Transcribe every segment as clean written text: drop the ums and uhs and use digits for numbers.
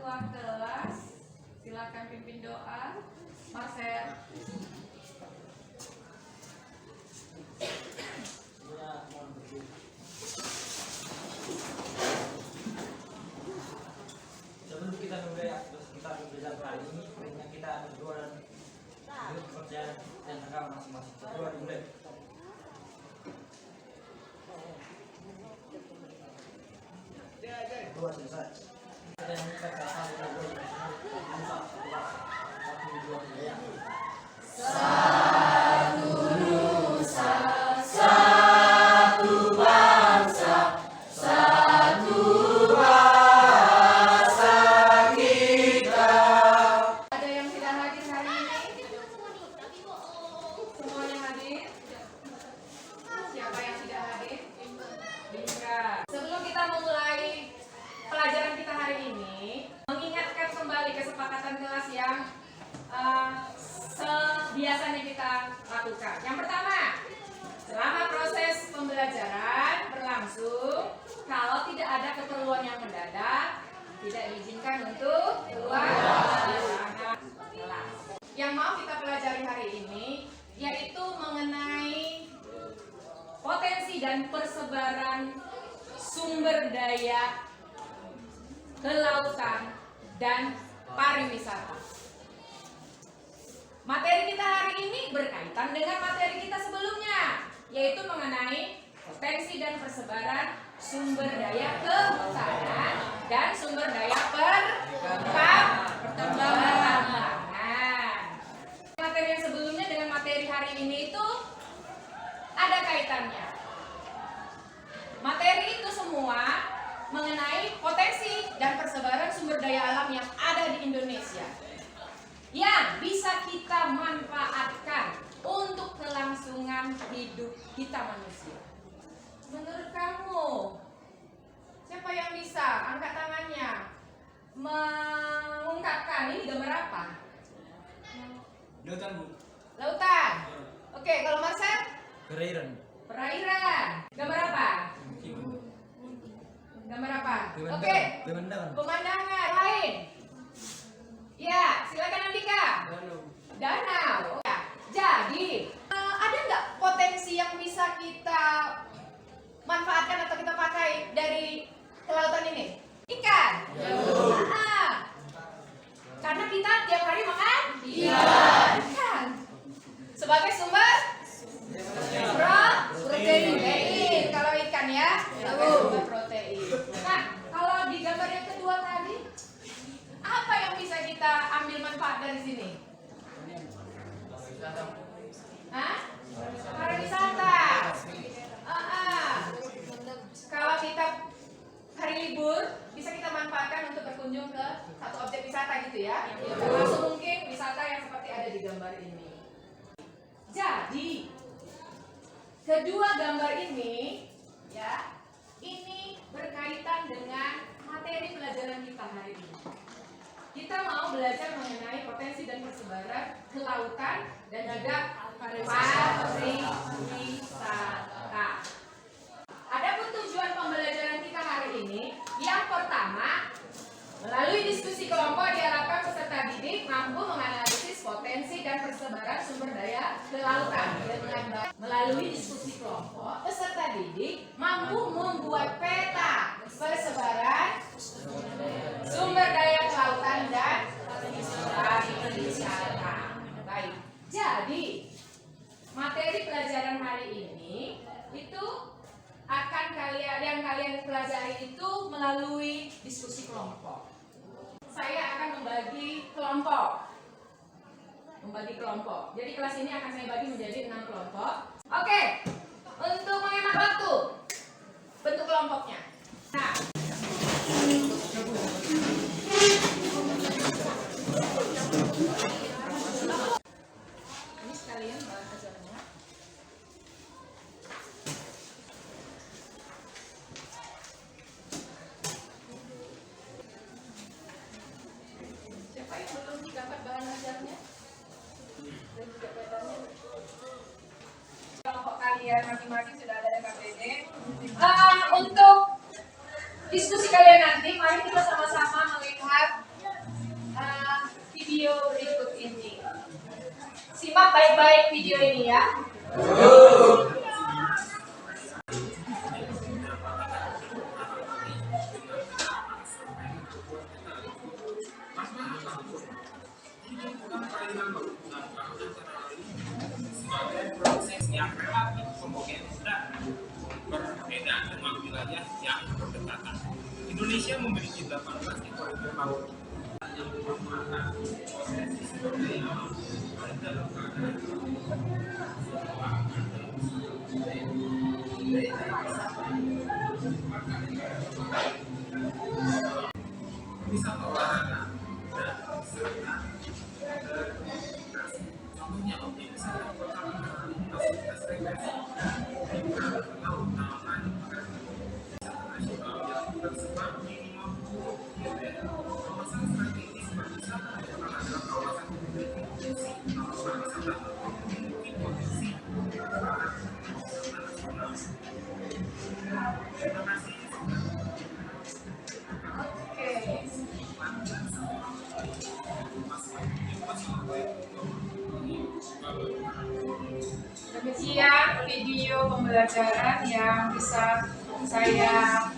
ketua kelas, silakan pimpin doa. Marcel. Sebelum kita mulai kita belajar kali ini, kita berdoa dan pekerjaan dan tanggal masing-masing. Berdoa dimulai. Doa selesai. Dan kita akan berdoa. Satu nusa, satu bangsa, satu bahasa kita. Ada yang tidak hadir hari ini? Semuanya hadir? Siapa yang tidak hadir? Indra. Sebelum kita memulai pelajaran kita hari ini, mengingatkan kembali kesepakatan kelas yang biasanya kita lakukan. Yang pertama, selama proses pembelajaran berlangsung, kalau tidak ada keperluan yang mendadak, tidak diizinkan untuk keluar ruangan kelas. Yang mau kita pelajari hari ini yaitu mengenai potensi dan persebaran sumber daya kelautan dan pariwisata. Materi kita hari ini berkaitan dengan materi kita sebelumnya, yaitu mengenai potensi dan persebaran sumber daya kehutanan dan sumber daya pertambangan. Materi yang sebelumnya dengan materi hari ini itu ada kaitannya. Materi itu semua mengenai potensi dan persebaran sumber daya alam yang ada di Indonesia, yang bisa kita manfaatkan untuk kelangsungan hidup kita manusia. Menurut kamu, siapa yang bisa angkat tangannya mengungkapkan ini gambar apa? Lautan, Bu. Lautan. Oke, kalau Marcel? Perairan. Perairan. Gambar apa? Gambar apa? Oke. Pemandangan. Pemandangan lain. Ya, silakan Andika. Danau. Ya, jadi ada nggak potensi yang bisa kita manfaatkan atau kita pakai dari kelautan ini? Ikan. Karena kita tiap hari makan ikan. Sebagai sumber protein. Kalau ikan ya, sumber protein. Nah, kalau di gambar yang kedua tadi, apa yang bisa kita ambil manfaat dari sini? Hah? Pariwisata. Kalau kita hari libur, bisa kita manfaatkan untuk berkunjung ke satu objek wisata gitu ya. Termasuk mungkin wisata yang seperti ada di gambar ini. Jadi, kedua gambar ini ya, ini berkaitan dengan materi pelajaran kita hari ini. Kita mau belajar mengenai potensi dan persebaran kelautan dan juga pariwisata. Adapun tujuan pembelajaran kita hari ini, yang pertama, melalui diskusi kelompok diharapkan peserta didik mampu menganalisis potensi dan persebaran sumber daya kelautan. Melalui diskusi kelompok, peserta didik mampu membuat peta persebaran sumber daya kelautan dan pariwisata. Baik, jadi materi pelajaran hari ini itu akan kalian pelajari itu melalui diskusi kelompok. Saya akan membagi kelompok. Jadi kelas ini akan saya bagi menjadi 6 kelompok. Oke, untuk menghemat waktu, bentuk kelompoknya. Nah, ini sekalian bahan ajarnya. Siapa yang belum dapat bahan ajarnya? Dan juga petanya. Kelompok kalian masing-masing sudah ada KPD. Untuk diskusi kalian nanti, mari kita sama-sama melihat baik-baik video ini ya. Yang relatif homogen dan berbeda dengan wilayah yang berdekatan. Indonesia memiliki 18 ekosistem laut yang merupakan posisi sumber alam dalam keadaan wisata olahraga dan wisata contohnya objek wisata kota fasilitas rekreasi laut taman nasional yang tersebar di 50 km. Kawasan strategis berwisata nasional adalah kawasan memiliki potensi pariwisata memiliki potensi pengembangan wisata nasional. Terima kasih. Demikian video pembelajaran yang bisa saya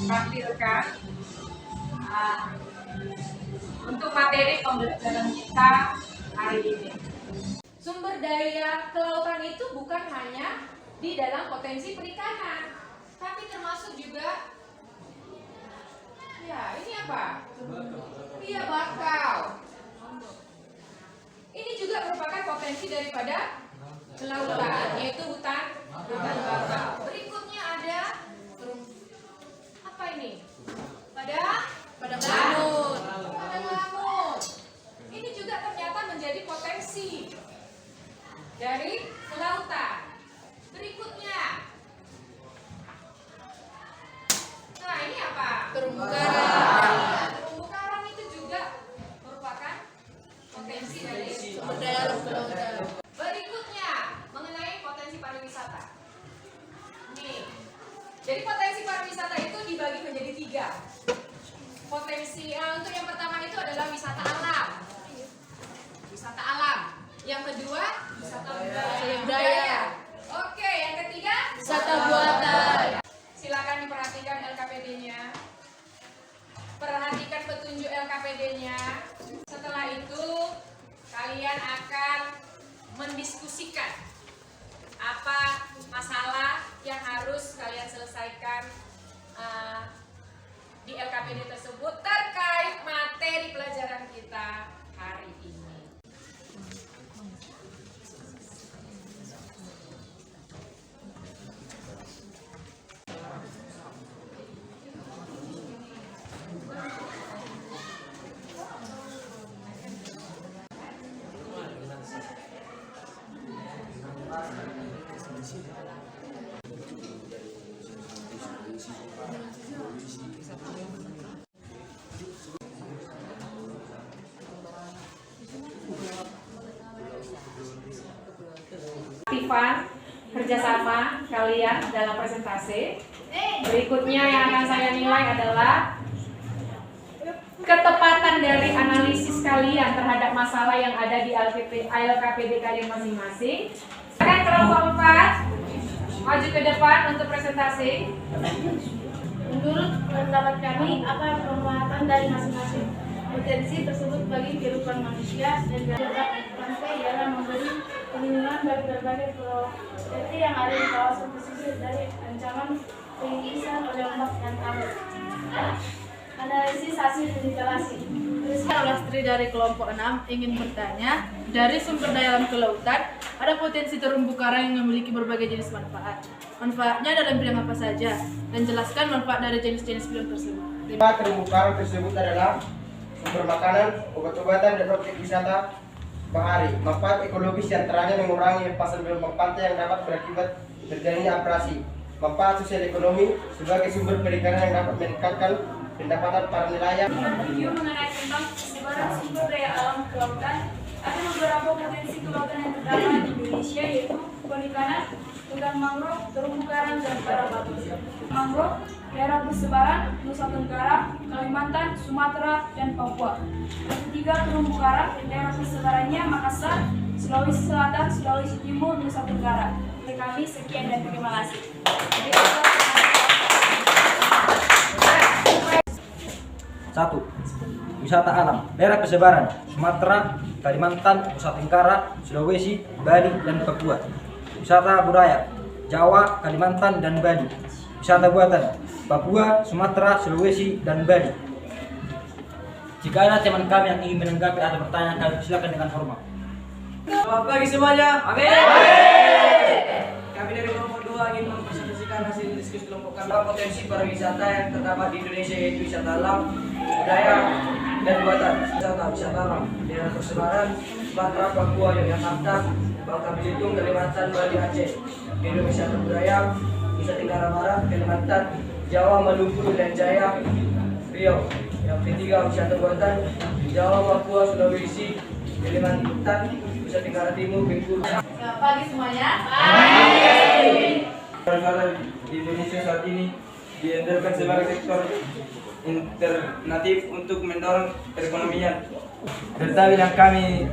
tampilkan untuk materi pembelajaran kita hari ini. Sumber daya kelautan itu bukan hanya di dalam potensi perikanan, tapi termasuk juga ya ini apa? Iya, bakau. Ini juga merupakan potensi daripada kelautan, yaitu hutan bakau. Berikutnya ada apa ini? Padang laut. Padang laut. Ini juga ternyata menjadi potensi dari kelautan. Berikutnya, nah ini apa? Terumbu karang. Terumbu karang itu juga merupakan potensi dari sumber daya kelautan. Berikutnya mengenai potensi pariwisata. Nih, jadi potensi pariwisata itu dibagi menjadi 3. Potensi untuk yang pertama itu adalah wisata alam. Wisata alam. Yang kedua, wisata budaya. Oke, yang ketiga, wisata buatan. Silakan diperhatikan LKPD-nya. Perhatikan petunjuk LKPD-nya. Setelah itu, kalian akan mendiskusikan apa masalah yang harus kalian selesaikan di LKPD tersebut terkait materi pelajaran kita hari ini. Aktifan kerjasama kalian dalam presentasi. Berikutnya yang akan saya nilai adalah ketepatan dari analisis kalian terhadap masalah yang ada di LKPD kalian masing-masing. Akan kelompok 4 maju ke depan untuk presentasi. Menurut pendapat kami, apa pemanfaatan dari masing-masing potensi tersebut bagi kehidupan manusia dan dapat pantai ialah memberi perlindungan bagi berbagai potensi yang ada di kawasan pesisir dari ancaman pengikisan oleh ombak dan arus. Analisis hasil ventilasi. Lastri dari kelompok 6 ingin bertanya, dari sumber daya alam kelautan, ada potensi terumbu karang yang memiliki berbagai jenis manfaat. Manfaatnya dalam bidang apa saja? Dan jelaskan manfaat dari jenis-jenis bidang tersebut. Terumbu karang tersebut adalah sumber makanan, obat-obatan, dan objek wisata bahari. Manfaat ekologis yang terangnya mengurangi lepasan gelombang pantai yang dapat berakibat terjadinya abrasi. Manfaat sosial ekonomi sebagai sumber perikanan yang dapat meningkatkan pendapatan para nelayan. Review mengenai tentang penyebaran sumber daya alam kelautan. Ada beberapa potensi kelautan yang terdapat di Indonesia, yaitu perikanan, hutan mangrove, terumbu karang, dan para batu. Mangrove, daerah bersebaran Nusa Tenggara, Kalimantan, Sumatera, dan Papua. Yang ketiga, terumbu karang, daerah bersebarannya Makassar, Sulawesi Selatan, Sulawesi Timur, Nusa Tenggara. Dari kami sekian dan terima kasih. Satu, wisata alam, daerah persebaran Sumatera, Kalimantan, Nusa Tenggara, Sulawesi, Bali, dan Papua. Wisata budaya, Jawa, Kalimantan, dan Bali. Wisata buatan, Papua, Sumatera, Sulawesi, dan Bali. Jika ada teman kami yang ingin menanggapi atau bertanya, kami silakan dengan hormat. Selamat pagi semuanya. Amin. Kami dari kelompok 2 ingin mempresentasikan hasil diskusi kelompok kami potensi pariwisata yang terdapat di Indonesia, yaitu wisata alam, budaya, dan buatan. Wisata alam, daerah persebaran Sumatera, Papua, Yogyakarta, Bangka Belitung, Kalimantan, Bali, Aceh. Kedua, wisata budaya Nusa Tenggara Barat, Kalimantan, Jawa, Maluku, dan Jaya, Riau. Yang ketiga, wisata buatan Jawa, Papua, Sulawesi, Kalimantan, Nusa Tenggara Timur, Bengkulu. Selamat pagi semuanya. Pariwisata di Indonesia saat ini dianjurkan sebagai sektor alternatif untuk mendorong perekonomian. Data yang kami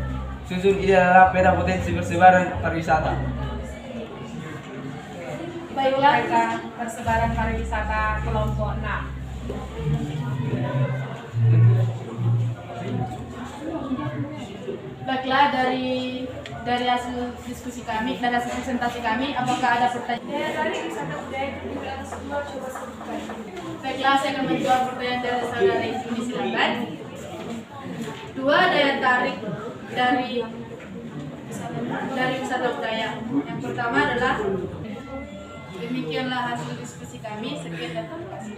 susun ini adalah peta potensi persebaran pariwisata. Baiklah, persebaran pariwisata kelompok 6. Baiklah, dari hasil diskusi kami, dari hasil presentasi kami, apakah ada pertanyaan? Dari wisata budaya itu dibilang semua coba sebutkan. Baiklah, saya akan menjawab pertanyaan dari saudara Izuni, silakan. 2 daya tarik dari wisata budaya. Yang pertama adalah demikianlah hasil diskusi kami. Sekian dan terima kasih.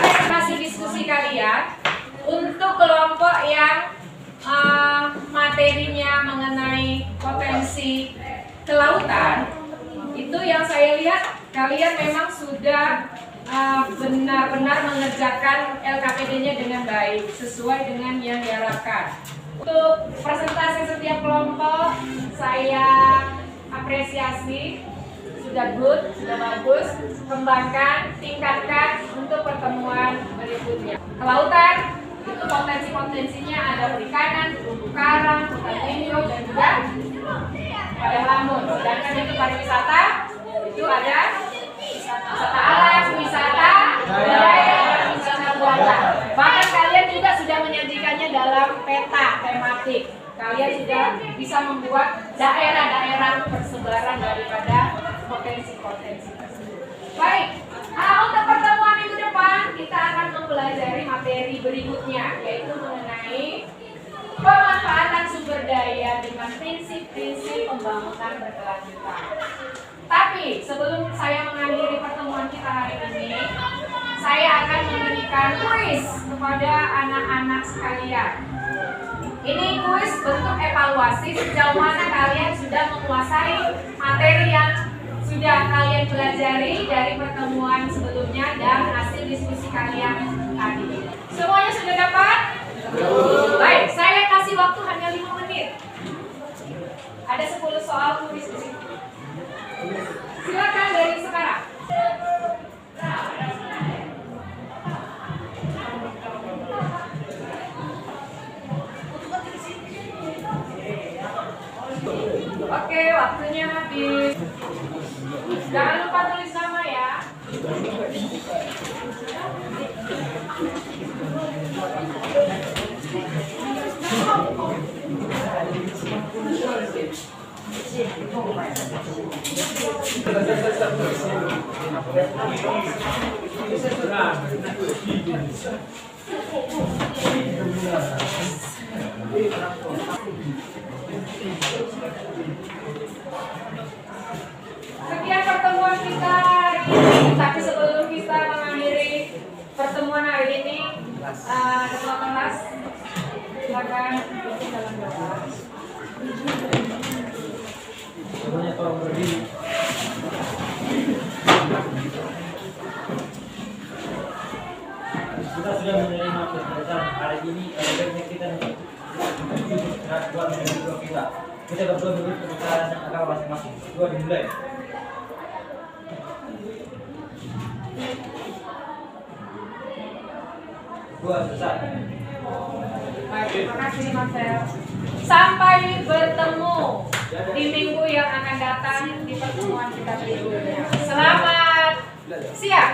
Baik, hasil diskusi kalian untuk kelompok yang materinya mengenai potensi kelautan, itu yang saya lihat kalian memang sudah benar-benar mengerjakan LKPD-nya dengan baik sesuai dengan yang diharapkan. Untuk presentasi setiap kelompok saya apresiasi, sudah good, sudah bagus. Kembangkan, tingkatkan untuk pertemuan berikutnya. Kelautan itu potensi-potensinya ada perikanan, terumbu karang, hutan lindung, dan juga padang lamun. Sedangkan itu pariwisata itu ada wisata alam, wisata budaya, wisata buatan. Bahkan kalian juga sudah menyajikannya dalam peta tematik. Kalian sudah bisa membuat daerah-daerah persebaran daripada potensi-potensi tersebut. Baik, untuk pertemuan minggu depan kita akan mempelajari materi berikutnya, yaitu mengenai pemanfaatan sumber daya dengan prinsip-prinsip pembangunan berkelanjutan. Tapi sebelum saya mengakhiri pertemuan kita hari ini, saya akan memberikan kuis kepada anak-anak sekalian. Ini kuis bentuk evaluasi sejauh mana kalian sudah menguasai materi yang sudah kalian pelajari dari pertemuan sebelumnya dan hasil diskusi kalian tadi. Semuanya sudah dapat? Baik, saya kasih waktu hanya 5 menit. Ada 10 soal kuis di sini. Silakan dari sekarang. Oke, waktunya habis. Jangan lupa tulis nama ya. Sekian pertemuan kita hari ini. Tapi sebelum kita mengakhiri pertemuan hari ini, ketua kelas silakan duduk dalam doa. Semuanya tolong berdiri. Kita sudah menerima pembelajaran hari ini. Baiknya kita buat menurut kita. Kita berdua menurut pembicaraan yang agama masing-masing. Dua dimulai. Dua selesai. Baik, terima kasih Marcel. Sampai bertemu di minggu yang akan datang di pertemuan kita berikutnya. Selamat siang.